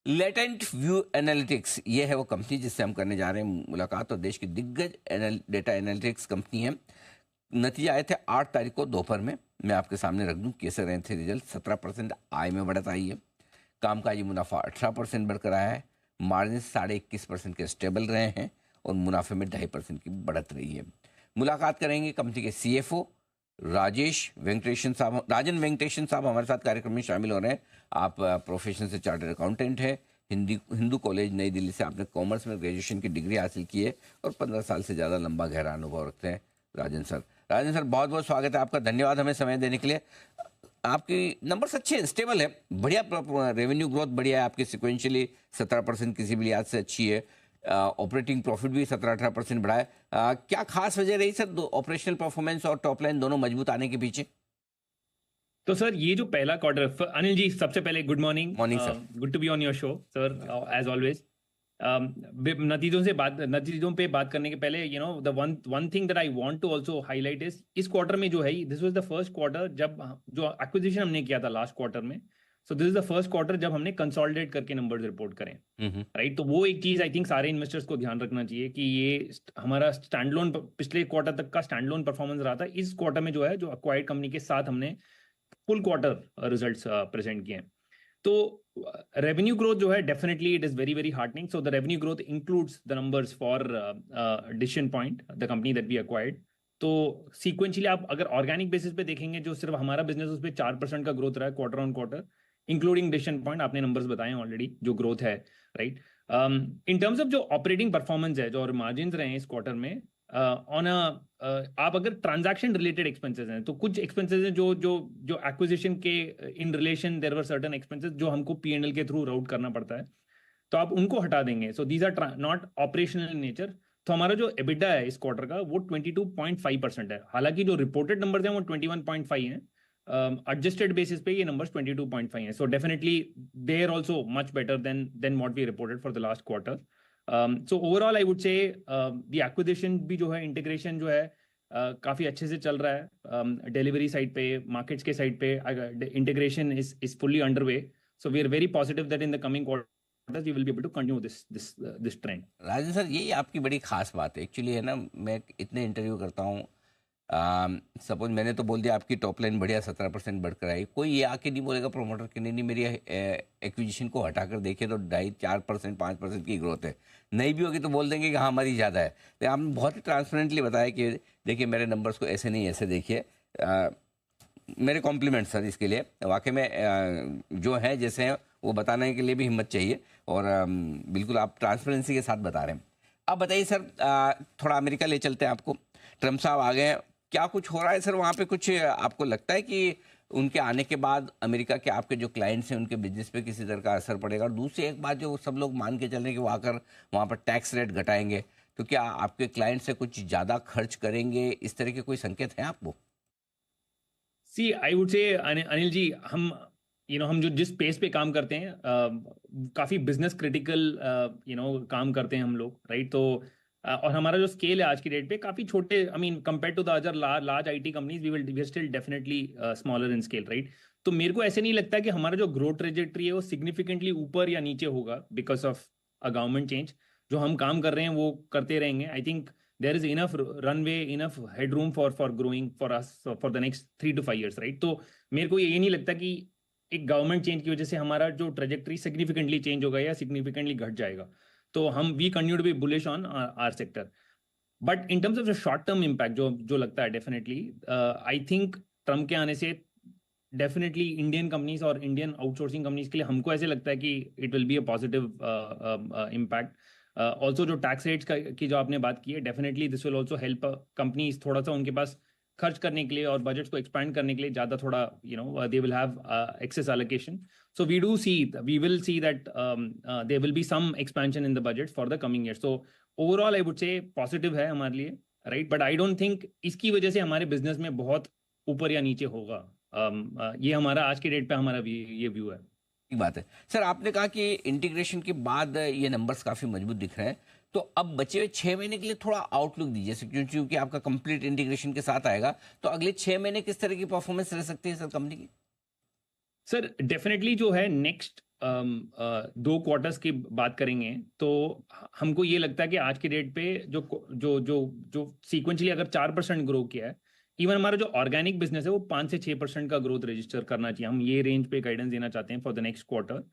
Latent view analytics ये है वो कंपनी जिससे हम करने जा रहे हैं मुलाकात। तो देश की दिग्गज डेटा एनालिटिक्स कंपनी है। नतीजे आए थे 8 तारीख को दोपहर में। मैं आपके सामने रख दूं कैसे रहे थे रिजल्ट। 17% आय में बढ़त आई है। कामकाजी मुनाफा 18% बढ़कर आया है। मार्जिन 21.5% के स्टेबल रहे हैं और मुनाफे में 2.5% की बढ़त रही है। मुलाकात करेंगे कंपनी के CFO राजन वेंकटेशन साहब हमारे साथ कार्यक्रम में शामिल हो रहे हैं। आप प्रोफेशन से चार्टर्ड अकाउंटेंट है। हिंदू कॉलेज नई दिल्ली से आपने कॉमर्स में ग्रेजुएशन की डिग्री हासिल की है और 15 साल से ज़्यादा लंबा गहरा अनुभव रखते हैं राजन सर बहुत बहुत स्वागत है आपका। धन्यवाद हमें समय देने के लिए। आपकी नंबर्स अच्छे हैं, स्टेबल है, बढ़िया रेवेन्यू ग्रोथ बढ़िया है आपकी। सिक्वेंशियली 17% किसी भी लिहाज से अच्छी है। ऑपरेटिंग प्रॉफिट भी 17-18% बढ़ा है। क्या खास वजह रही सर ऑपरेशनल परफॉर्मेंस और टॉप लाइन दोनों मजबूत आने के पीछे? तो सर ये जो पहला क्वार्टर, अनिल जी सबसे पहले good morning. Morning sir. Good to be on your show sir as always. नतीजों पे बात करने के पहले the one thing that I want to also highlight इस क्वार्टर में जो है, this was the first quarter जब जो एक्विजिशन हमने किया था लास्ट क्वार्टर में। So this is the first quarter जब हमने कंसोलिडेट करके नंबर्स रिपोर्ट करें, राइट। तो वो एक चीज आई थिंक सारे इन्वेस्टर्स को ध्यान रखना चाहिए कि ये हमारा स्टैंडलोन पिछले क्वार्टर तक का स्टैंडलोन परफॉर्मेंस रहा था। इस क्वार्टर में जो है, जो अक्वायर्ड कंपनी के साथ हमने फुल क्वार्टर रिजल्ट्स प्रेजेंट किए हैं। तो रेवेन्यू ग्रोथ जो है, definitely it is very very heartening. So the revenue growth includes the numbers for decision point, the company that we acquired. तो सीक्वेंशियली आप अगर ऑर्गेनिक बेसिस पे देखेंगे, जो सिर्फ हमारा बिजनेस उस पर 4% का ग्रोथ रहा है quarter on quarter, including decision point. आपने नंबर्स बताए ऑलरेडी जो ग्रोथ है, राइट। इन टर्म्स ऑफ जो ऑपरेटिंग परफॉर्मेंस है, जो मार्जिन रहे हैं इस क्वार्टर में, ऑन आप अगर ट्रांजैक्शन रिलेटेड एक्सपेंसेस हैं, तो कुछ एक्सपेंसेस हैं जो जो जो एक्विजिशन के in relation there were certain expenses जो हमको P&L के थ्रू राउट करना पड़ता है, तो आप उनको हटा देंगे। So these are not operational in nature. तो हमारा जो EBITDA है इस क्वार्टर का, वो 22.5% है। हालांकि जो रिपोर्टेड नंबर हैं वो 21.5 हैं, एडजस्टेड बेसिस पे ये नंबर्स 22.5 हैं। So definitely they are also much better than what we reported for the last quarter. So overall I would say the acquisition भी जो है, इंटीग्रेशन जो है, काफी अच्छे से चल रहा है। डिलीवरी साइड पे, मार्केट्स के साइड पे integration is fully underway. So we are very positive that in the coming quarters we will be able to continue this trend. Rajan sir यही आपकी बड़ी खास बात है एक्चुअली, है ना। मैं इतने इंटरव्यू करता हूँ, सपोज मैंने तो बोल दिया आपकी टॉप लाइन बढ़िया 17% बढ़कर आई, कोई ये आके नहीं बोलेगा प्रमोटर कि नहीं नहीं मेरी एक्विजिशन को हटाकर देखिए तो 2.5-4% 5% की ग्रोथ है। नहीं भी होगी तो बोल देंगे कि हाँ हमारी ज़्यादा है। तो आपने बहुत ही ट्रांसपेरेंटली बताया कि देखिए मेरे नंबर्स को ऐसे नहीं ऐसे देखिए। मेरे कॉम्प्लीमेंट सर इसके लिए। वाकई में जो है जैसे हैं वो बताने के लिए भी हिम्मत चाहिए और बिल्कुल आप ट्रांसपेरेंसी के साथ बता रहे हैं। अब बताइए सर, थोड़ा अमेरिका ले चलते हैं आपको। ट्रम्प साहब आ गए, क्या कुछ हो रहा है सर वहाँ पे? कुछ आपको लगता है कि उनके आने के बाद अमेरिका के आपके जो क्लाइंट्स हैं उनके बिजनेस पे किसी तरह का असर पड़ेगा? और दूसरी एक बात जो सब लोग मान के चल रहे हैं कि वो आकर वहाँ पर टैक्स रेट घटाएंगे, तो क्या आपके क्लाइंट से कुछ ज़्यादा खर्च करेंगे? इस तरह के कोई संकेत हैं आपको? सी आई वुड से अनिल जी, हम जो जिस पेस पे काम करते हैं, काफी बिजनेस क्रिटिकल काम करते हैं हम लोग, राइट। तो और हमारा जो स्केल है आज की डेट पे काफी छोटे, I mean compare to the other large IT companies, we still definitely smaller in scale, right. तो मेरे को ऐसे नहीं लगता कि हमारा जो ग्रोथ ट्रेजेक्ट्री है वो सिग्निफिकेंटली ऊपर या नीचे होगा because of a government change. जो हम काम कर रहे हैं वो करते रहेंगे। I think there is enough runway, enough headroom for growing for us for the next 3 to 5 years, right? तो मेरे को ये नहीं लगता कि एक गवर्नमेंट चेंज की वजह से हमारा जो ट्रेजेक्टरी सिग्निफिकेंटली चेंज होगा या सिग्निफिकेंटली घट जाएगा। तो हम we continue to be bullish on our sector. But in terms of the short term impact जो लगता है, डेफिनेटली आई थिंक ट्रम्प के आने से डेफिनेटली इंडियन कंपनीज और इंडियन आउटसोर्सिंग कंपनीज के लिए हमको ऐसे लगता है कि it will be a positive impact. Also जो टैक्स रेट्स की जो आपने बात की है, definitely this will also help companies थोड़ा सा उनके पास खर्च करने के लिए और बजट्स को एक्सपैंड करने के लिए ज़्यादा थोड़ा they will have excess allocation. So we will see that there will be some expansion in the budget for the coming year. So overall I would say positive है हमारे लिए, right. But I don't think इसकी वजह से हमारे business में बहुत ऊपर या नीचे होगा। ये हमारा आज के डेट पे हमारा ये व्यू है। ठीक बात है सर। आपने कहा कि इंटीग्रेशन के बाद ये नंबर्स काफ़ी मजबूत दिख रहे हैं, तो अब बचे हुए 6 महीने के लिए थोड़ा आउटलुक दीजिए क्योंकि आपका कंप्लीट इंटीग्रेशन के साथ आएगा, तो अगले 6 महीने किस तरह की परफॉर्मेंस रह सकती है सर कंपनी की? सर डेफिनेटली जो है नेक्स्ट दो क्वार्टर्स की बात करेंगे तो हमको ये लगता है कि आज की डेट पे जो जो जो जो सीक्वेंशली अगर 4% ग्रो किया है, इवन हमारा जो ऑर्गेनिक बिजनेस है वो 5 से 6% का ग्रोथ रजिस्टर करना चाहिए। हम ये रेंज पे गाइडेंस देना चाहते हैं फॉर द नेक्स्ट क्वार्टर।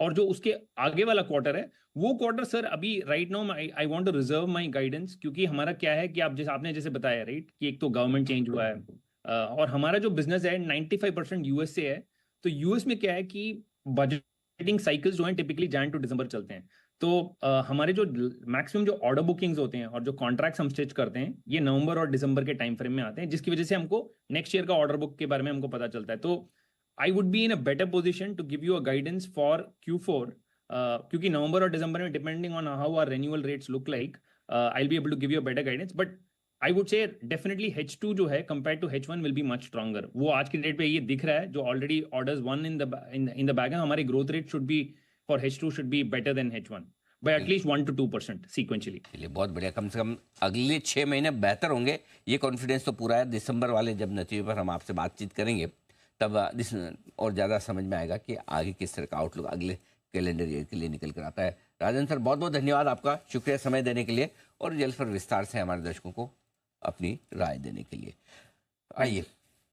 और जो उसके आगे वाला क्वार्टर है वो क्वार्टर सर अभी right now I want to reserve my guidance, क्योंकि हमारा क्या है कि आप जैसे आपने जैसे बताया राइट कि एक तो गवर्नमेंट चेंज हुआ है, और हमारा जो बिजनेस है 95% यूएस से है। तो यूएस में क्या है कि बजटिंग साइकिल्स जो हैं टिपिकली जैन टू दिसंबर चलते हैं। तो हमारे जो मैक्सिमम जो ऑर्डर बुकिंग्स होते हैं और जो कॉन्ट्रैक्ट्स हम स्टिच करते हैं ये नवंबर और दिसंबर के टाइम फ्रेम में आते हैं, जिसकी वजह से हमको नेक्स्ट ईयर का ऑर्डर बुक के बारे में हमको पता चलता है। तो I would be in a better position to give you a guidance for Q4, क्योंकि नवंबर और दिसंबर में depending on how are renewal rates look like, I will be able to give you a better guidance. But I would say definitely H2 जो है compare to H1 will be much stronger. वो आज की date पे ये दिख रहा है जो already orders one in the bag है। हमारे growth rate should be for H2 should be better than H1 bye at least 1 to 2% sequentially. चलिए बहुत बढ़िया, कम से कम अगले 6 महीने बेहतर होंगे, ये कॉन्फिडेंस तो पूरा है। दिसंबर वाले जब नतीजे पर हम आपसे बातचीत करेंगे तब और ज़्यादा समझ में आएगा कि आगे किस तरह का आउटलुक अगले कैलेंडर ईयर के लिए निकल कर आता है। राजन सर बहुत बहुत धन्यवाद आपका, शुक्रिया समय देने के लिए और जल्द पर विस्तार से हमारे दर्शकों को अपनी राय देने के लिए। आइए